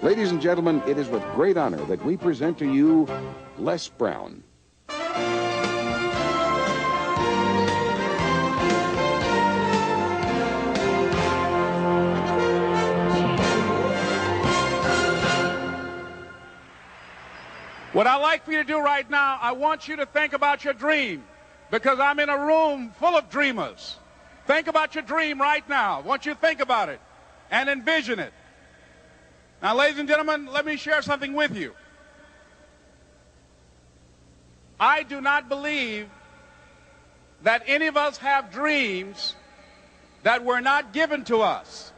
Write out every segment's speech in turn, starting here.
Ladies and gentlemen, it is with great honor that we present to you Les Brown. What I'd like for you to do right now, I want you to think about your dream, because I'm in a room full of dreamers. Think about your dream right now. I want you to think about it and envision it. Now, ladies and gentlemen, let me share something with you. I do not believe that any of us have dreams that were not given to us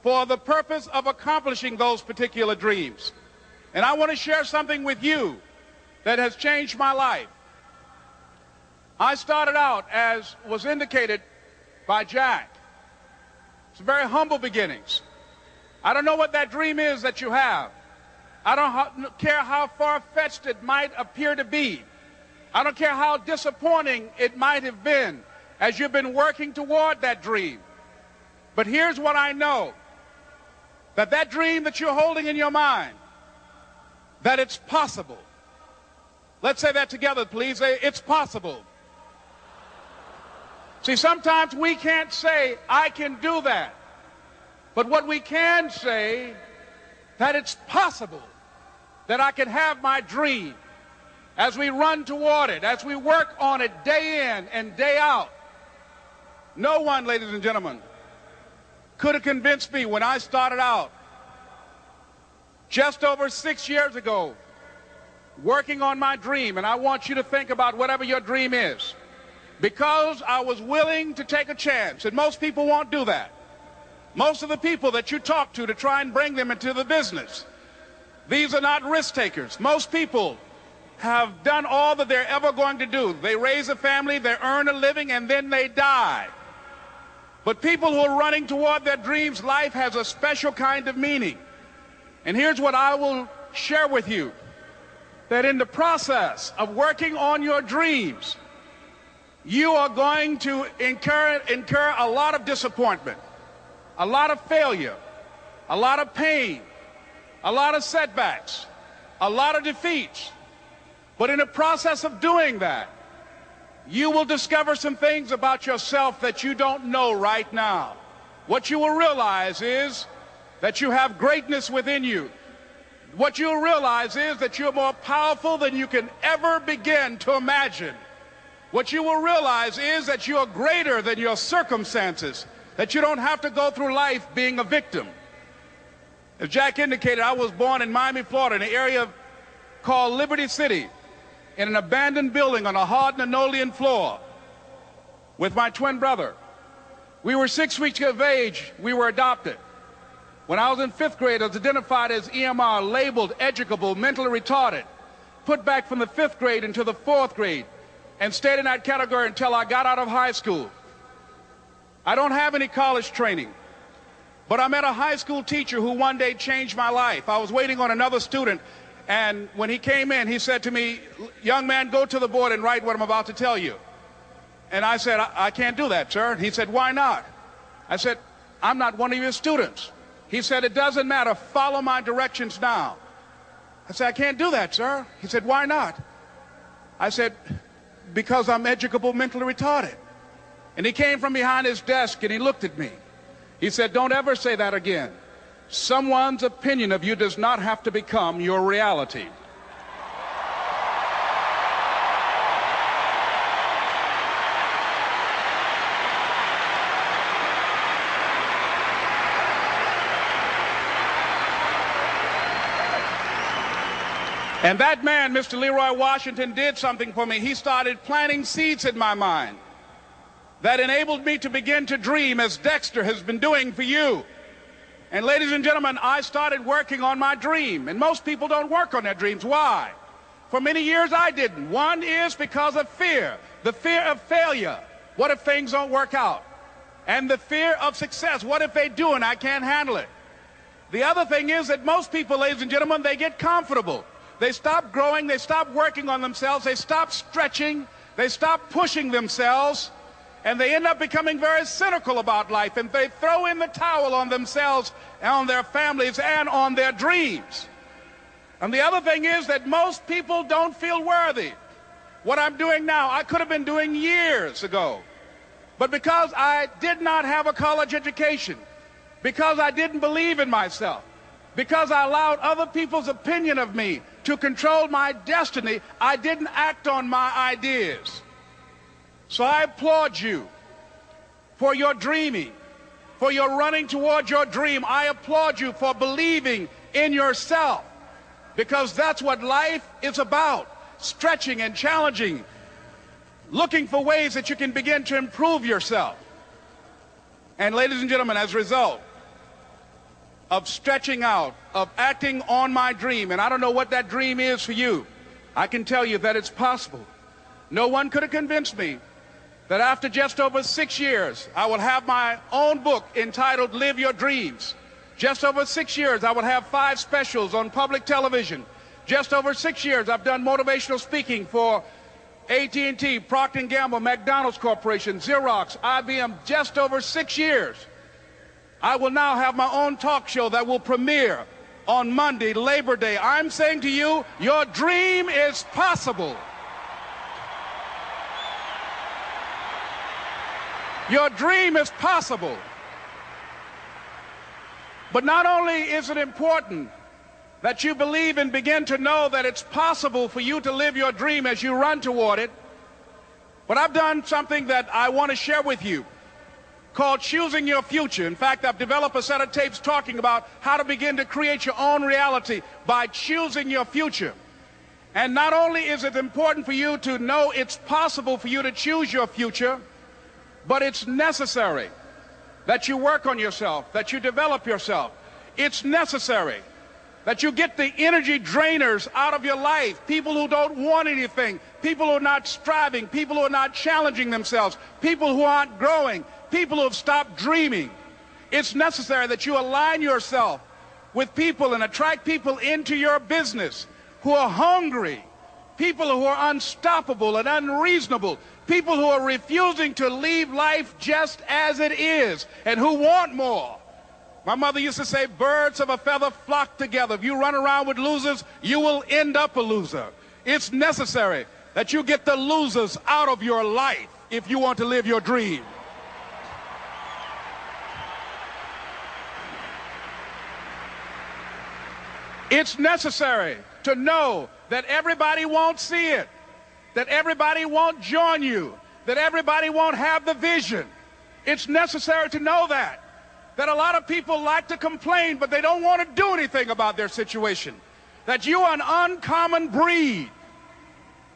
for the purpose of accomplishing those particular dreams. And I want to share something with you that has changed my life. I started out, as was indicated by Jack. It's very humble beginnings. I don't know what that dream is that you have. I don't care how far-fetched it might appear to be. I don't care how disappointing it might have been as you've been working toward that dream. But here's what I know, that dream that you're holding in your mind, that it's possible. Let's say that together, please. Say, it's possible. See, sometimes we can't say, I can do that. But what we can say, that it's possible that I can have my dream as we run toward it, as we work on it day in and day out. No one, ladies and gentlemen, could have convinced me when I started out just over 6 years ago, working on my dream. And I want you to think about whatever your dream is, because I was willing to take a chance. And most people won't do that. Most of the people that you talk to try and bring them into the business, these are not risk takers. Most people have done all that they're ever going to do. They raise a family, they earn a living, and then they die. But people who are running toward their dreams, life has a special kind of meaning. And here's what I will share with you, that in the process of working on your dreams, you are going to incur a lot of disappointment, a lot of failure, a lot of pain, a lot of setbacks, a lot of defeats. But in the process of doing that, you will discover some things about yourself that you don't know right now. What you will realize is that you have greatness within you. What you'll realize is that you're more powerful than you can ever begin to imagine. What you will realize is that you are greater than your circumstances, that you don't have to go through life being a victim. As Jack indicated, I was born in Miami, Florida, in an area called Liberty City, in an abandoned building on a hard linoleum floor with my twin brother. We were 6 weeks of age. We were adopted. When I was in 5th grade, I was identified as EMR, labeled educable, mentally retarded, put back from the 5th grade into the 4th grade, and stayed in that category until I got out of high school. I don't have any college training, but I met a high school teacher who one day changed my life. I was waiting on another student, and when he came in, he said to me, young man, go to the board and write what I'm about to tell you. And I said, I can't do that, sir. He said, why not? I said, I'm not one of your students. He said, it doesn't matter, follow my directions now. I said, I can't do that, sir. He said, why not? I said, because I'm educable, mentally retarded. And he came from behind his desk and he looked at me. He said, don't ever say that again. Someone's opinion of you does not have to become your reality. And that man, Mr. Leroy Washington, did something for me. He started planting seeds in my mind that enabled me to begin to dream, as Dexter has been doing for you. And ladies and gentlemen, I started working on my dream. And most people don't work on their dreams. Why? For many years I didn't. One is because of fear. The fear of failure. What if things don't work out? And the fear of success. What if they do and I can't handle it? The other thing is that most people, ladies and gentlemen, they get comfortable. They stop growing, they stop working on themselves, they stop stretching, they stop pushing themselves, And they end up becoming very cynical about life, and they throw in the towel on themselves and on their families and on their dreams. And the other thing is that most people don't feel worthy. What I'm doing now, I could have been doing years ago. But because I did not have a college education, because I didn't believe in myself, because I allowed other people's opinion of me to control my destiny, I didn't act on my ideas. So I applaud you for your dreaming, for your running toward your dream. I applaud you for believing in yourself, because that's what life is about, stretching and challenging, looking for ways that you can begin to improve yourself. And ladies and gentlemen, as a result of stretching out, of acting on my dream, and I don't know what that dream is for you, I can tell you that it's possible. No one could have convinced me that after just over 6 years, I will have my own book entitled Live Your Dreams. Just over 6 years, I will have 5 specials on public television. Just over 6 years, I've done motivational speaking for AT&T, Procter & Gamble, McDonald's Corporation, Xerox, IBM. Just over 6 years. I will now have my own talk show that will premiere on Monday, Labor Day. I'm saying to you, your dream is possible. Your dream is possible. But not only is it important that you believe and begin to know that it's possible for you to live your dream as you run toward it, but I've done something that I want to share with you called Choosing Your Future. In fact, I've developed a set of tapes talking about how to begin to create your own reality by choosing your future. And not only is it important for you to know it's possible for you to choose your future, but it's necessary that you work on yourself, that you develop yourself. It's necessary that you get the energy drainers out of your life, people who don't want anything, people who are not striving, people who are not challenging themselves, people who aren't growing, people who have stopped dreaming. It's necessary that you align yourself with people and attract people into your business who are hungry, people who are unstoppable and unreasonable, people who are refusing to leave life just as it is and who want more. My mother used to say, birds of a feather flock together. If you run around with losers, you will end up a loser. It's necessary that you get the losers out of your life if you want to live your dream. It's necessary to know that everybody won't see it, that everybody won't join you, that everybody won't have the vision. It's necessary to know that a lot of people like to complain, but they don't want to do anything about their situation, that you are an uncommon breed.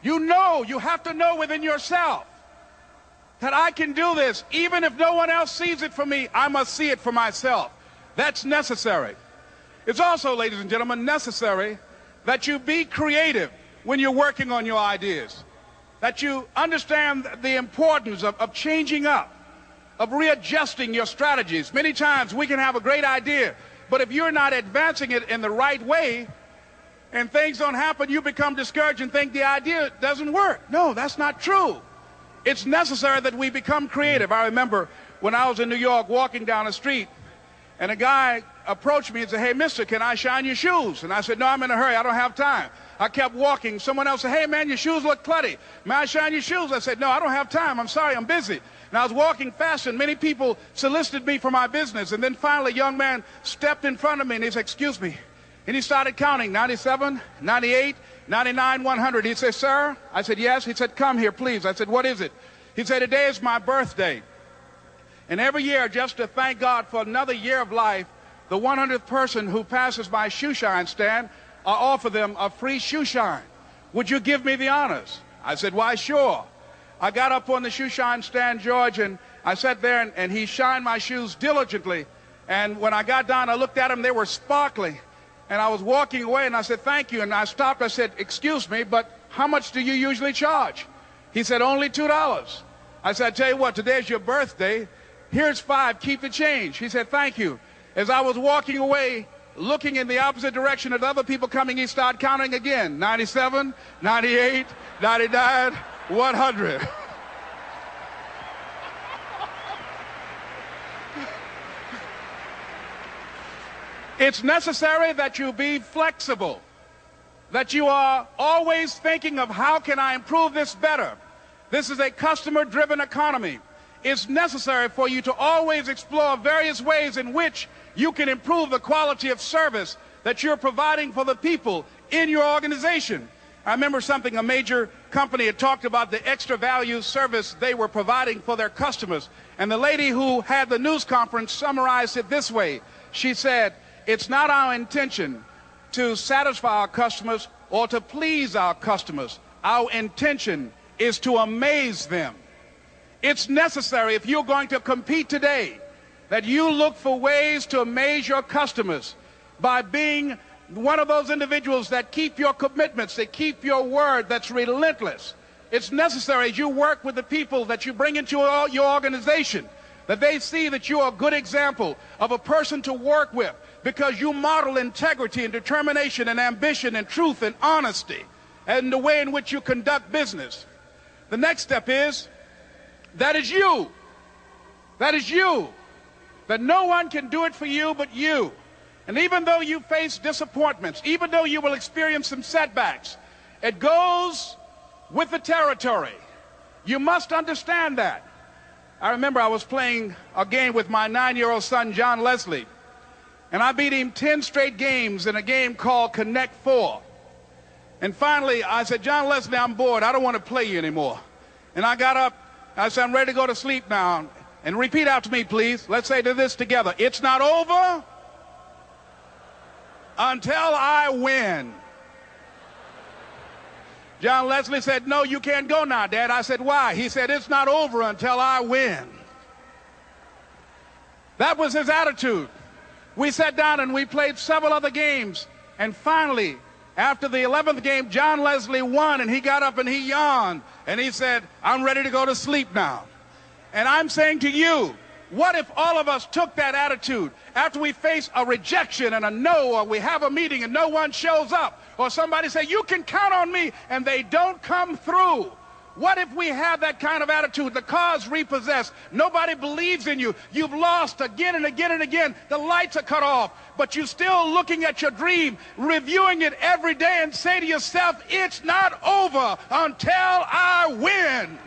You know, you have to know within yourself that I can do this. Even if no one else sees it for me, I must see it for myself. That's necessary. It's also, ladies and gentlemen, necessary that you be creative when you're working on your ideas, that you understand the importance of changing up, of readjusting your strategies. Many times we can have a great idea, but if you're not advancing it in the right way and things don't happen, you become discouraged and think the idea doesn't work. No, that's not true. It's necessary that we become creative. I remember when I was in New York walking down the street, and a guy approached me and said, "Hey, mister, can I shine your shoes?" And I said, "No, I'm in a hurry. I don't have time." I kept walking. Someone else said, "Hey, man, your shoes look clutty. May I shine your shoes?" I said, "No, I don't have time. I'm sorry, I'm busy." And I was walking fast, and many people solicited me for my business. And then finally, a young man stepped in front of me, and he said, "Excuse me." And he started counting, 97, 98, 99, 100. He said, "Sir?" I said, "Yes." He said, "Come here, please." I said, "What is it?" He said, "Today is my birthday. And every year, just to thank God for another year of life, the 100th person who passes my shoe shine stand, I offer them a free shoe shine. Would you give me the honors?" I said, "Why, sure." I got up on the shoe shine stand, George, and I sat there, and he shined my shoes diligently. And when I got down, I looked at them, they were sparkling. And I was walking away, and I said, "Thank you." And I stopped. I said, "Excuse me, but how much do you usually charge?" He said, "Only $2. I said, "I tell you what, today's your birthday. Here's $5, keep the change." He said, "Thank you." As I was walking away, looking in the opposite direction at other people coming, he started counting again. 97, 98, 99, 100. It's necessary that you be flexible, that you are always thinking of how can I improve this better. This is a customer-driven economy. It's necessary for you to always explore various ways in which you can improve the quality of service that you're providing for the people in your organization. I remember something, a major company had talked about the extra value service they were providing for their customers. And the lady who had the news conference summarized it this way. She said, it's not our intention to satisfy our customers or to please our customers. Our intention is to amaze them. It's necessary, if you're going to compete today, that you look for ways to amaze your customers by being one of those individuals that keep your commitments, that keep your word, that's relentless. It's necessary as you work with the people that you bring into your organization, that they see that you are a good example of a person to work with, because you model integrity and determination and ambition and truth and honesty and the way in which you conduct business. The next step is, that is you. That is you. That no one can do it for you but you. And even though you face disappointments, even though you will experience some setbacks, it goes with the territory. You must understand that. I remember I was playing a game with my 9-year-old son, John Leslie, and I beat him 10 straight games in a game called Connect 4. And finally, I said, John Leslie, I'm bored. I don't want to play you anymore. And I got up. I said, I'm ready to go to sleep now. And repeat after me, please. Let's say this together. It's not over until I win. John Leslie said, no, you can't go now, Dad. I said, why? He said, it's not over until I win. That was his attitude. We sat down and we played several other games. And finally, after the 11th game, John Leslie won, and he got up and he yawned. And he said, I'm ready to go to sleep now. And I'm saying to you, what if all of us took that attitude after we face a rejection and a no, or we have a meeting and no one shows up, or somebody say, you can count on me, and they don't come through? What if we have that kind of attitude? The car's repossessed. Nobody believes in you. You've lost again and again and again. The lights are cut off, but you're still looking at your dream, reviewing it every day, and say to yourself, it's not over until I win.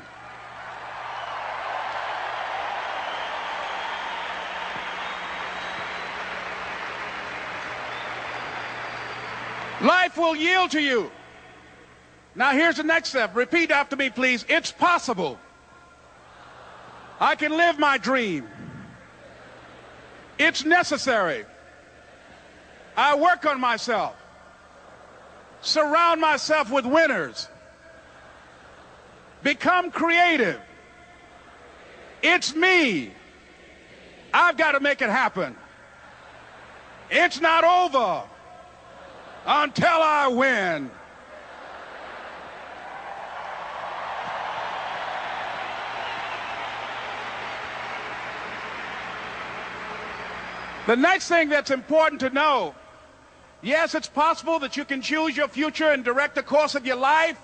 Life will yield to you. Now here's the next step. Repeat after me, please. It's possible. I can live my dream. It's necessary. I work on myself. Surround myself with winners. Become creative. It's me. I've got to make it happen. It's not over until I win. The next thing that's important to know, yes, it's possible that you can choose your future and direct the course of your life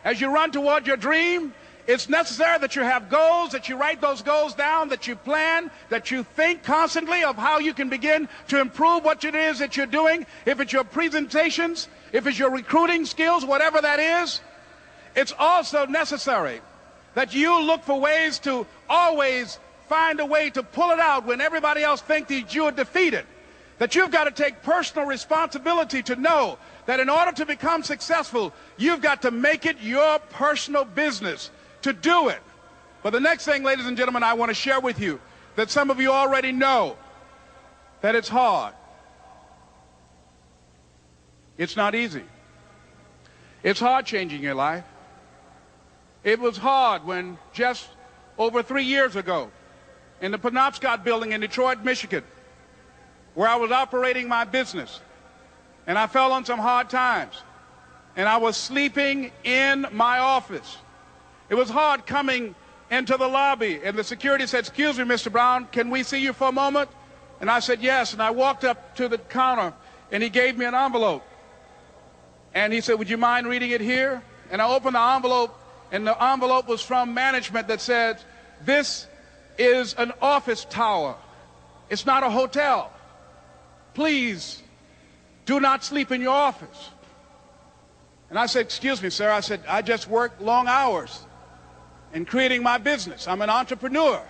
as you run toward your dream. It's necessary that you have goals, that you write those goals down, that you plan, that you think constantly of how you can begin to improve what it is that you're doing. If it's your presentations, if it's your recruiting skills, whatever that is, it's also necessary that you look for ways to always find a way to pull it out when everybody else thinks that you are defeated. That you've got to take personal responsibility to know that in order to become successful, you've got to make it your personal business to do it. But the next thing, ladies and gentlemen, I want to share with you that some of you already know that it's hard. It's not easy. It's hard changing your life. It was hard when just over 3 years ago, in the Penobscot building in Detroit, Michigan, where I was operating my business, and I fell on some hard times, and I was sleeping in my office. It was hard coming into the lobby, and the security said, excuse me, Mr. Brown, can we see you for a moment? And I said, yes, and I walked up to the counter, and he gave me an envelope. And he said, would you mind reading it here? And I opened the envelope, and the envelope was from management that said, this is an office tower. It's not a hotel. please do not sleep in your office. And I said, excuse me, sir. I said, I just work long hours in creating my business. I'm an entrepreneur.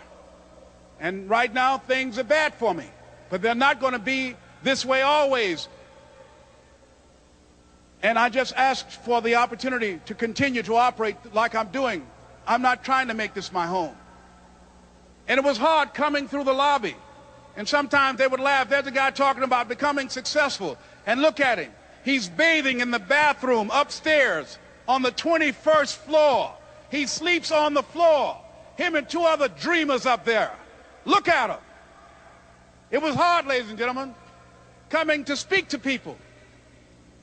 And right now, things are bad for me. But they're not going to be this way always. And I just asked for the opportunity to continue to operate like I'm doing. I'm not trying to make this my home. And it was hard coming through the lobby. And sometimes they would laugh. There's a guy talking about becoming successful. And look at him. He's bathing in the bathroom upstairs on the 21st floor. He sleeps on the floor. Him and two other dreamers up there. Look at him. It was hard, ladies and gentlemen, coming to speak to people.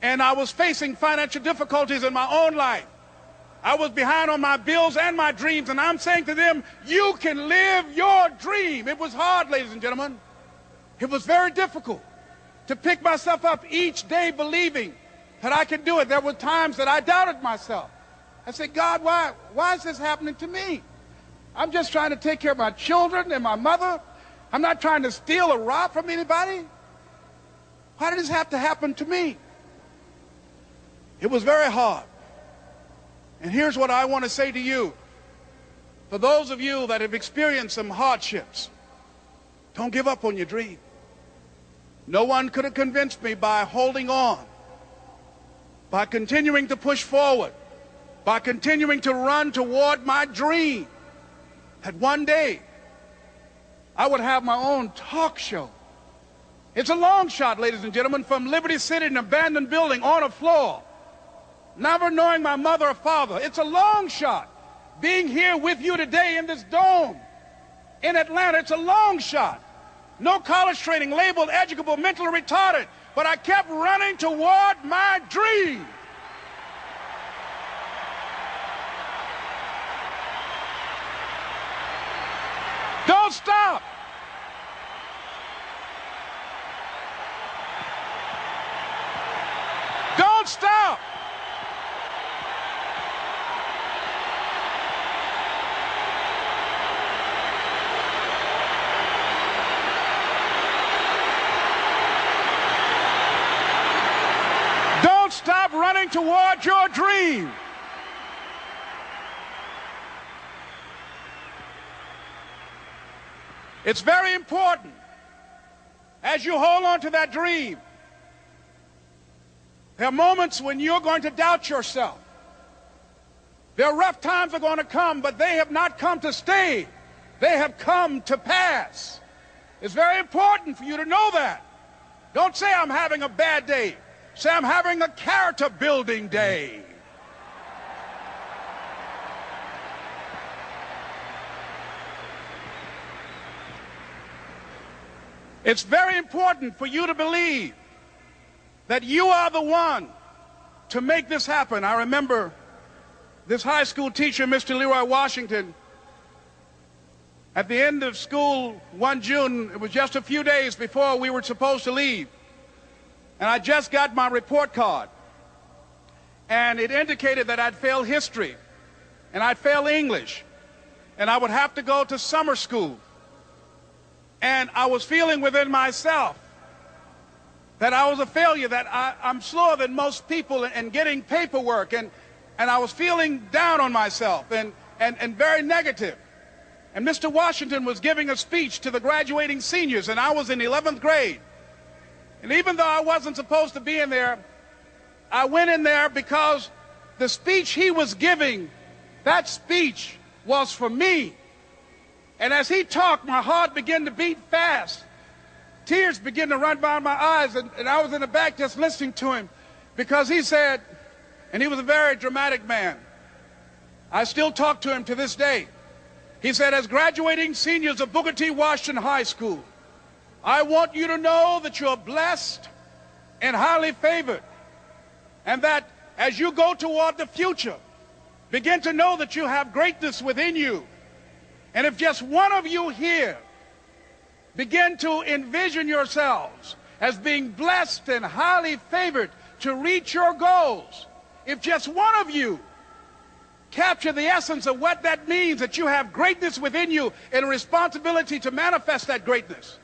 And I was facing financial difficulties in my own life. I was behind on my bills and my dreams, and I'm saying to them, you can live your dream. It was hard, ladies and gentlemen. It was very difficult to pick myself up each day believing that I could do it. There were times that I doubted myself. I said, God, why is this happening to me? I'm just trying to take care of my children and my mother. I'm not trying to steal or rob from anybody. Why did this have to happen to me? It was very hard. And here's what I want to say to you. For those of you that have experienced some hardships, don't give up on your dream. No one could have convinced me by holding on, by continuing to push forward, by continuing to run toward my dream, that one day I would have my own talk show. It's a long shot, ladies and gentlemen, from Liberty City, an abandoned building on a floor, never knowing my mother or father. It's a long shot. Being here with you today in this dome in Atlanta, it's a long shot. No college training, labeled educable, mentally retarded, but I kept running toward my dream. Don't stop. Don't stop. Don't stop running toward your dream. It's very important as you hold on to that dream. There are moments when you're going to doubt yourself. There are rough times are going to come, but they have not come to stay. They have come to pass. It's very important for you to know that. Don't say I'm having a bad day. Say I'm having a character building day. It's very important for you to believe that you are the one to make this happen. I remember this high school teacher, Mr. Leroy Washington, at the end of school one June, it was just a few days before we were supposed to leave, and I just got my report card, and it indicated that I'd failed history, and I'd failed English, and I would have to go to summer school. And I was feeling within myself that I was a failure, that I'm slower than most people in getting paperwork, and I was feeling down on myself and very negative. And Mr. Washington was giving a speech to the graduating seniors, and I was in 11th grade. And even though I wasn't supposed to be in there, I went in there because the speech he was giving, that speech was for me. And as he talked, my heart began to beat fast. Tears began to run down my eyes, and I was in the back just listening to him because he said, and he was a very dramatic man. I still talk to him to this day. He said, as graduating seniors of Booker T. Washington High School, I want you to know that you're blessed and highly favored, and that as you go toward the future, begin to know that you have greatness within you. And if just one of you here begin to envision yourselves as being blessed and highly favored to reach your goals, if just one of you capture the essence of what that means, that you have greatness within you and a responsibility to manifest that greatness,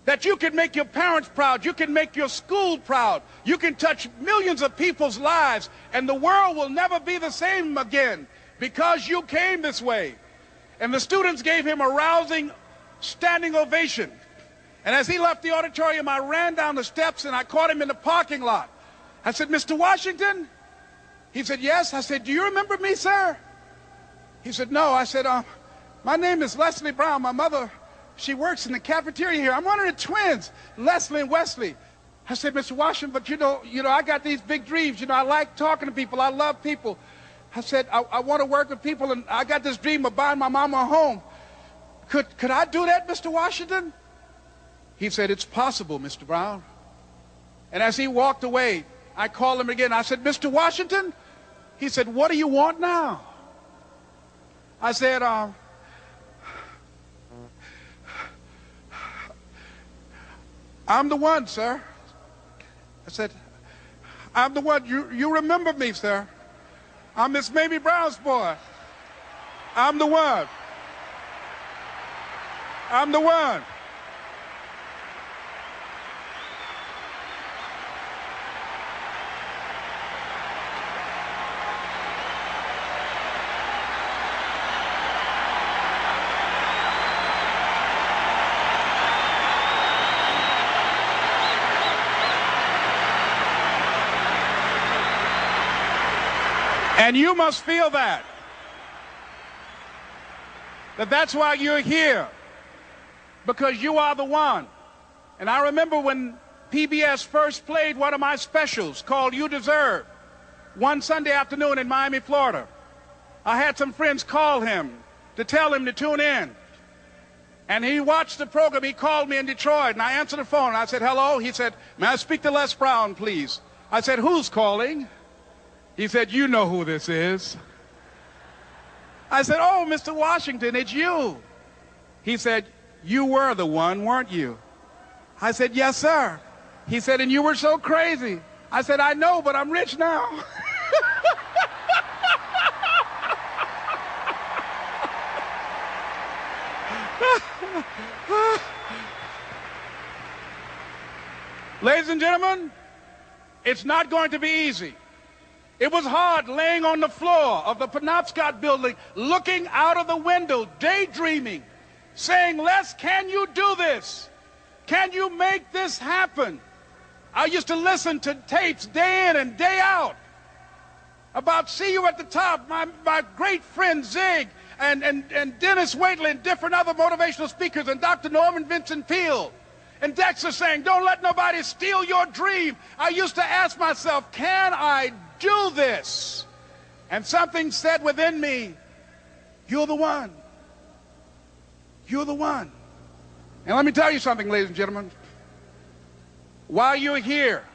That you can make your parents proud, you can make your school proud, you can touch millions of people's lives, and the world will never be the same again because you came this way. And the students gave him a rousing standing ovation. And as he left the auditorium, I ran down the steps and I caught him in the parking lot. I said, "Mr. Washington?" He said, "Yes." I said, "Do you remember me, sir?" He said, "No." I said, "My name is Leslie Brown. My mother, she works in the cafeteria here. I'm one of the twins, Leslie and Wesley." I said, "Mr. Washington, but you know, I got these big dreams. I like talking to people. I love people." I said, I want to work with people, and I got this dream of buying my mama a home. Could I do that, Mr. Washington?" He said, "It's possible, Mr. Brown." And as he walked away, I called him again. I said, "Mr. Washington?" He said, "What do you want now?" I said, "I'm the one, sir." I said, "I'm the one. You remember me, sir. I'm Miss Mamie Brown's boy. I'm the one. I'm the one." And you must feel that's why you're here, because you are the one. And I remember when PBS first played one of my specials called You Deserve, one Sunday afternoon in Miami, Florida. I had some friends call him to tell him to tune in. And he watched the program. He called me in Detroit, and I answered the phone. I said, "Hello." He said, "May I speak to Les Brown, please?" I said, "Who's calling?" He said, "You know who this is." I said, "Oh, Mr. Washington, it's you." He said, "You were the one, weren't you?" I said, "Yes, sir." He said, "And you were so crazy." I said, "I know, but I'm rich now." Ladies and gentlemen, it's not going to be easy. It was hard laying on the floor of the Penobscot building, looking out of the window, daydreaming, saying, "Les, can you do this? Can you make this happen?" I used to listen to tapes day in and day out about "See You at the Top," my great friend Zig, and Dennis Waitley, and different other motivational speakers, and Dr. Norman Vincent Peale, and Dexter saying, "Don't let nobody steal your dream." I used to ask myself, can I do this? And something said within me, "You're the one. You're the one." And let me tell you something, ladies and gentlemen. While you're here,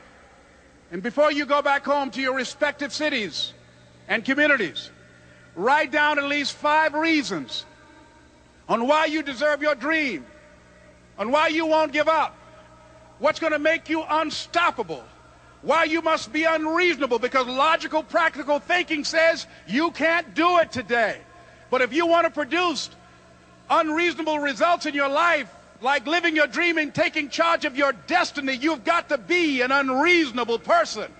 and before you go back home to your respective cities and communities, write down at least 5 reasons on why you deserve your dream, on why you won't give up, what's going to make you unstoppable, why you must be unreasonable, because logical, practical thinking says you can't do it today. But if you want to produce unreasonable results in your life, like living your dream and taking charge of your destiny, you've got to be an unreasonable person.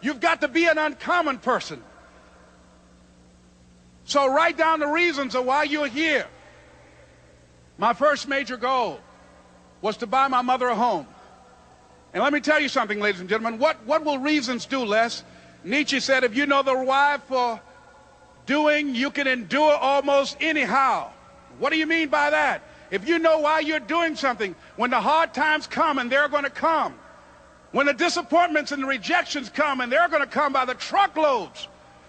You've got to be an uncommon person. So write down the reasons of why you're here. My first major goal was to buy my mother a home. And let me tell you something, ladies and gentlemen. What will reasons do, Les? Nietzsche said, if you know the why for doing, you can endure almost anyhow. What do you mean by that? If you know why you're doing something, when the hard times come, and they're going to come, when the disappointments and the rejections come, and they're going to come by the truckloads,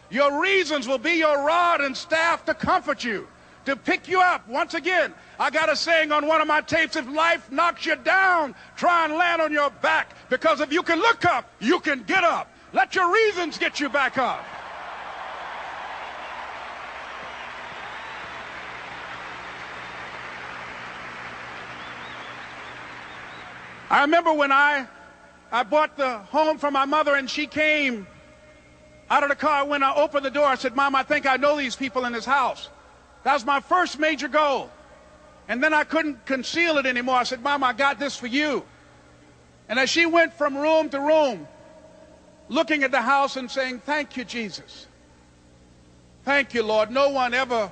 your reasons will be your rod and staff to comfort you, to pick you up. Once again, I got a saying on one of my tapes: if life knocks you down, try and land on your back, because if you can look up, you can get up. Let your reasons get you back up. I remember when I bought the home for my mother, and she came out of the car. When I opened the door, I said, "Mom, I think I know these people in this house." That was my first major goal. And then I couldn't conceal it anymore. I said, Mom, I got this for you. And as she went from room to room, looking at the house and saying, thank you, Jesus. Thank you, Lord. No one ever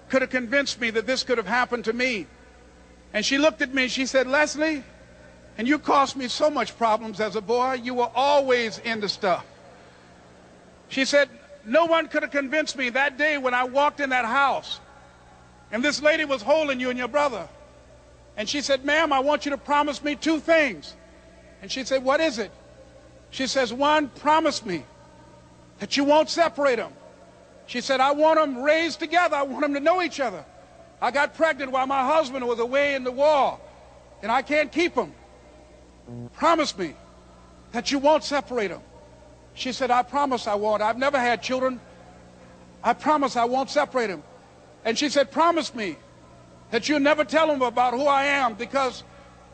could have convinced me that this could have happened to me. And she looked at me and she said, Leslie, and you caused me so much problems as a boy. You were always into stuff. She said, no one could have convinced me that day when I walked in that house and this lady was holding you and your brother. And she said, ma'am, I want you to promise me 2 things. And she said, what is it? She says, 1, promise me that you won't separate them. She said, I want them raised together. I want them to know each other. I got pregnant while my husband was away in the war, and I can't keep them. Promise me that you won't separate them. She said, I promise I won't. I've never had children. I promise I won't separate them. And she said, promise me that you'll never tell them about who I am, because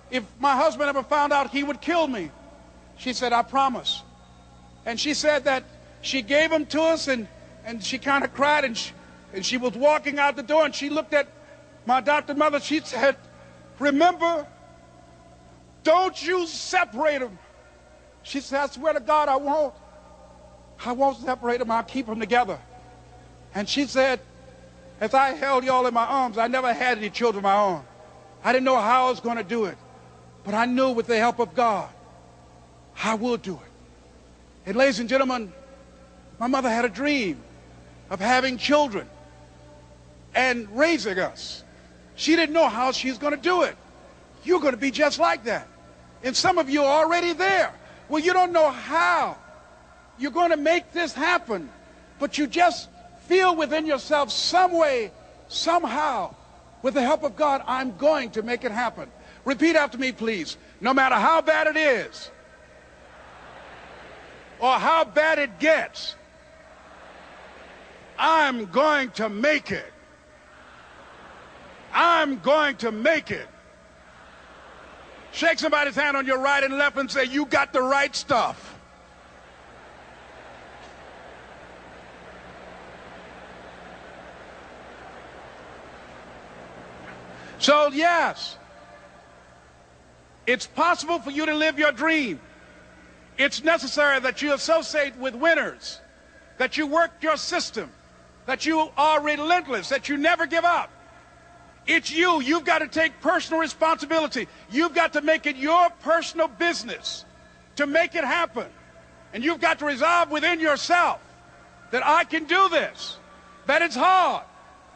if my husband ever found out, he would kill me. She said, I promise. And she said that she gave them to us, and she kind of cried, and she was walking out the door, and she looked at my adopted mother. She said, remember, don't you separate them. She said, I swear to God, I won't. I won't separate them. I'll keep them together. And she said, as I held y'all in my arms, I never had any children of my own. I didn't know how I was going to do it. But I knew with the help of God, I will do it. And ladies and gentlemen, my mother had a dream of having children and raising us. She didn't know how she was going to do it. You're going to be just like that. And some of you are already there. Well, you don't know how you're going to make this happen, but you just feel within yourself some way, somehow, with the help of God, I'm going to make it happen. Repeat after me, please. No matter how bad it is, or how bad it gets, I'm going to make it. I'm going to make it. Shake somebody's hand on your right and left and say, you got the right stuff. So, yes, it's possible for you to live your dream. It's necessary that you associate with winners, that you work your system, that you are relentless, that you never give up. It's you. You've got to take personal responsibility. You've got to make it your personal business to make it happen. And you've got to resolve within yourself that I can do this, that it's hard.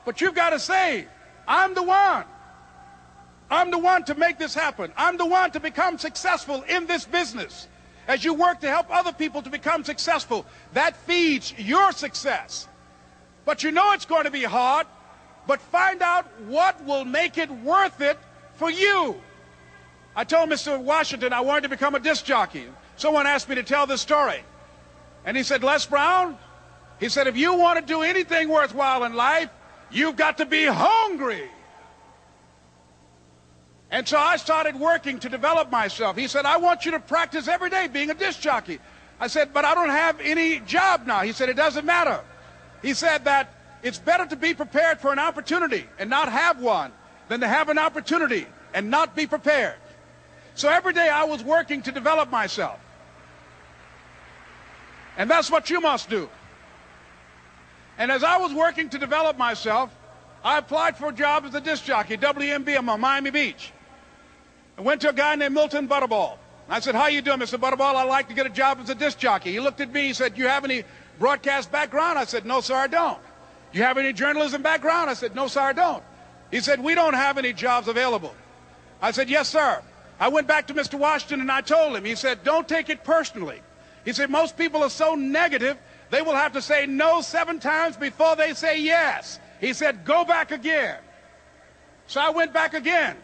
But you've got to say, I'm the one. I'm the one to make this happen. I'm the one to become successful in this business. As you work to help other people to become successful, that feeds your success. But you know it's going to be hard, but find out what will make it worth it for you. I told Mr. Washington I wanted to become a disc jockey. Someone asked me to tell this story. And he said, Les Brown, he said, if you want to do anything worthwhile in life, you've got to be hungry. And so I started working to develop myself. He said, I want you to practice every day being a disc jockey. I said, but I don't have any job now. He said, it doesn't matter. He said that it's better to be prepared for an opportunity and not have one than to have an opportunity and not be prepared. So every day I was working to develop myself. And that's what you must do. And as I was working to develop myself, I applied for a job as a disc jockey, WMB, I'm on Miami Beach. I went to a guy named Milton Butterball. I said, how you doing, Mr. Butterball? I'd like to get a job as a disc jockey. He looked at me, he said, you have any broadcast background? I said, no, sir, I don't. You have any journalism background? I said, no, sir, I don't. He said, we don't have any jobs available. I said, yes, sir. I went back to Mr. Washington and I told him. He said, don't take it personally. He said, most people are so negative, they will have to say no 7 times before they say yes. He said, go back again. So I went back again.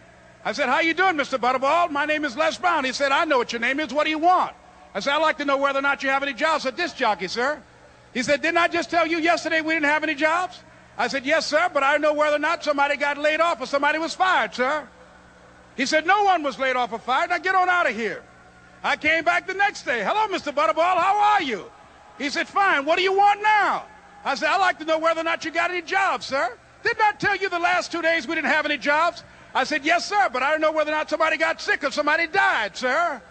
I said, how you doing, Mr. Butterball? My name is Les Brown. He said, I know what your name is. What do you want? I said, I'd like to know whether or not you have any jobs as a disc jockey, sir. He said, didn't I just tell you yesterday we didn't have any jobs? I said, yes, sir, but I know whether or not somebody got laid off or somebody was fired, sir. He said, no one was laid off or fired. Now get on out of here. I came back the next day. Hello, Mr. Butterball. How are you? He said, fine. What do you want now? I said, I'd like to know whether or not you got any jobs, sir. didn't I tell you the last 2 days we didn't have any jobs? I said, yes, sir, but I don't know whether or not somebody got sick or somebody died, sir.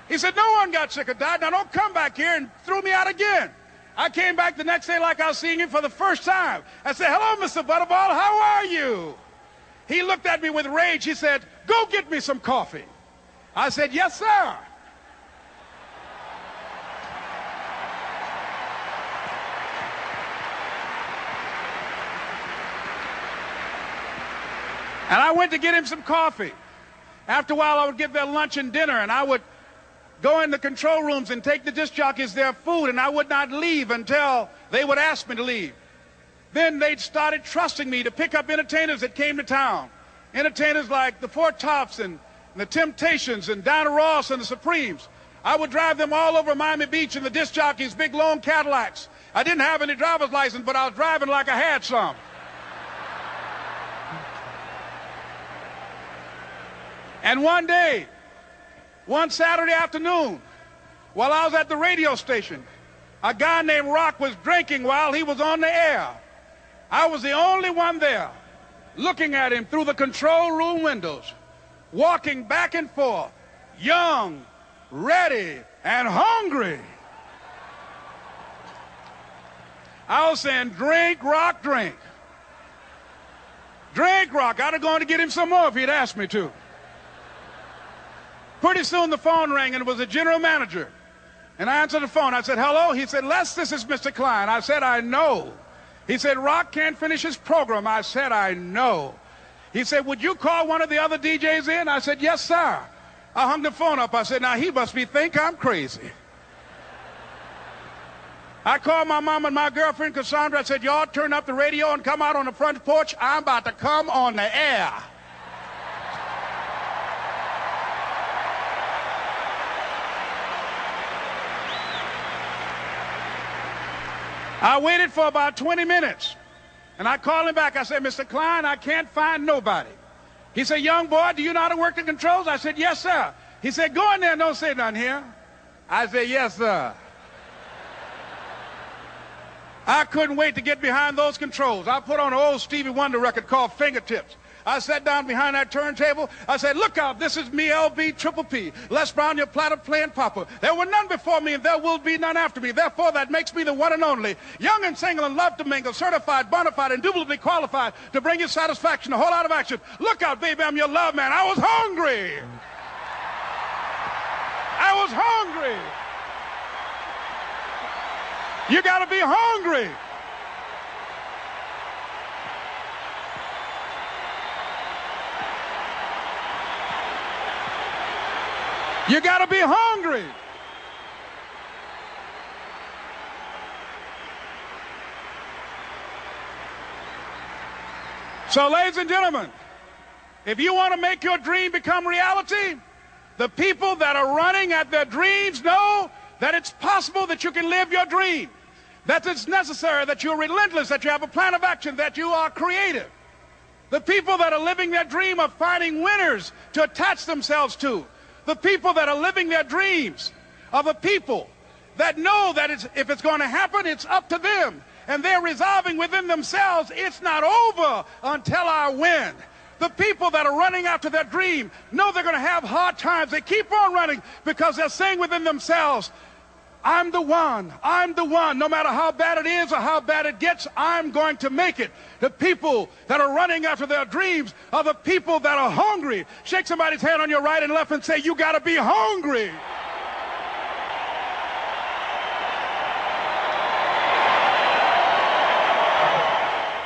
He said, no one got sick or died. Now don't come back here and throw me out again. I came back the next day like I was seeing him for the first time. I said, hello, Mr. Butterball, how are you? He looked at me with rage. He said, go get me some coffee. I said, yes, sir. And I went to get him some coffee. After a while, I would give their lunch and dinner, and I would go in the control rooms and take the disc jockeys their food, and I would not leave until they would ask me to leave. Then they started trusting me to pick up entertainers that came to town. Entertainers like the Four Tops and the Temptations and Dinah Ross and the Supremes. I would drive them all over Miami Beach in the disc jockeys, big long Cadillacs. I didn't have any driver's license, but I was driving like I had some. And one day, one Saturday afternoon, while I was at the radio station, a guy named Rock was drinking while he was on the air. I was the only one there, looking at him through the control room windows, walking back and forth, young, ready, and hungry. I was saying, drink, Rock, drink. Drink, Rock. I'd have gone to get him some more if he'd asked me to. Pretty soon the phone rang, and it was the general manager. And I answered the phone. I said, hello? He said, Les, this is Mr. Klein. I said, I know. He said, Rock can't finish his program. I said, I know. He said, would you call one of the other DJs in? I said, yes, sir. I hung the phone up. I said, now he must think I'm crazy. I called my mom and my girlfriend, Cassandra. I said, y'all turn up the radio and come out on the front porch. I'm about to come on the air. I waited for about 20 minutes, and I called him back. I said, Mr. Klein, I can't find nobody. He said, young boy, do you know how to work the controls? I said, yes, sir. He said, go in there and don't say nothing here. I said, yes, sir. I couldn't wait to get behind those controls. I put on an old Stevie Wonder record called Fingertips. I sat down behind that turntable. I said, look out, this is me, LB, Triple P. Les Brown, your platter playing papa. There were none before me, and there will be none after me. Therefore, that makes me the one and only. Young and single and love to mingle, certified, bona fide, indubitably qualified to bring you satisfaction, a whole lot of action. Look out, baby, I'm your love man. I was hungry. I was hungry. You got to be hungry. You got to be hungry. So, ladies and gentlemen, if you want to make your dream become reality, the people that are running at their dreams know that it's possible that you can live your dream, that it's necessary, that you're relentless, that you have a plan of action, that you are creative. The people that are living their dream are finding winners to attach themselves to. The people that are living their dreams are the people that know that if it's going to happen, it's up to them. And they're resolving within themselves, it's not over until I win. The people that are running after their dream know they're going to have hard times. They keep on running because they're saying within themselves, I'm the one. I'm the one. No matter how bad it is or how bad it gets, I'm going to make it. The people that are running after their dreams are the people that are hungry. Shake somebody's hand on your right and left and say, you got to be hungry.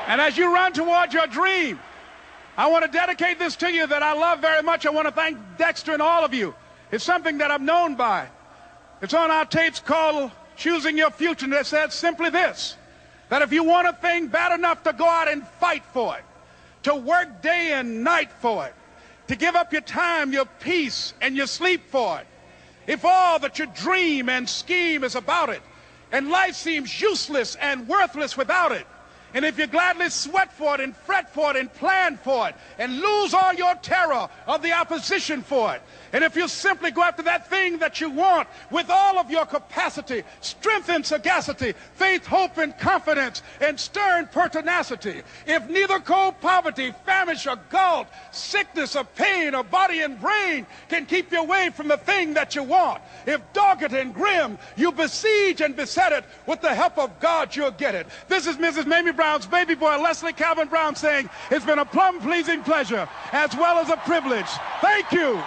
And as you run toward your dream, I want to dedicate this to you that I love very much. I want to thank Dexter and all of you. It's something that I'm known by. It's on our tapes called Choosing Your Future, and it says simply this, that if you want a thing bad enough to go out and fight for it, to work day and night for it, to give up your time, your peace, and your sleep for it, if all that you dream and scheme is about it, and life seems useless and worthless without it, And if you gladly sweat for it and fret for it and plan for it and lose all your terror of the opposition for it, and if you simply go after that thing that you want with all of your capacity, strength and sagacity, faith, hope and confidence, and stern pertinacity, if neither cold poverty, famish or gulf, sickness or pain or body and brain can keep you away from the thing that you want, if dogged and grim you besiege and beset it, with the help of God you'll get it. This is Mrs. Mamie Brown's baby boy, Leslie Calvin Brown, saying it's been a plumb pleasing pleasure as well as a privilege. Thank you.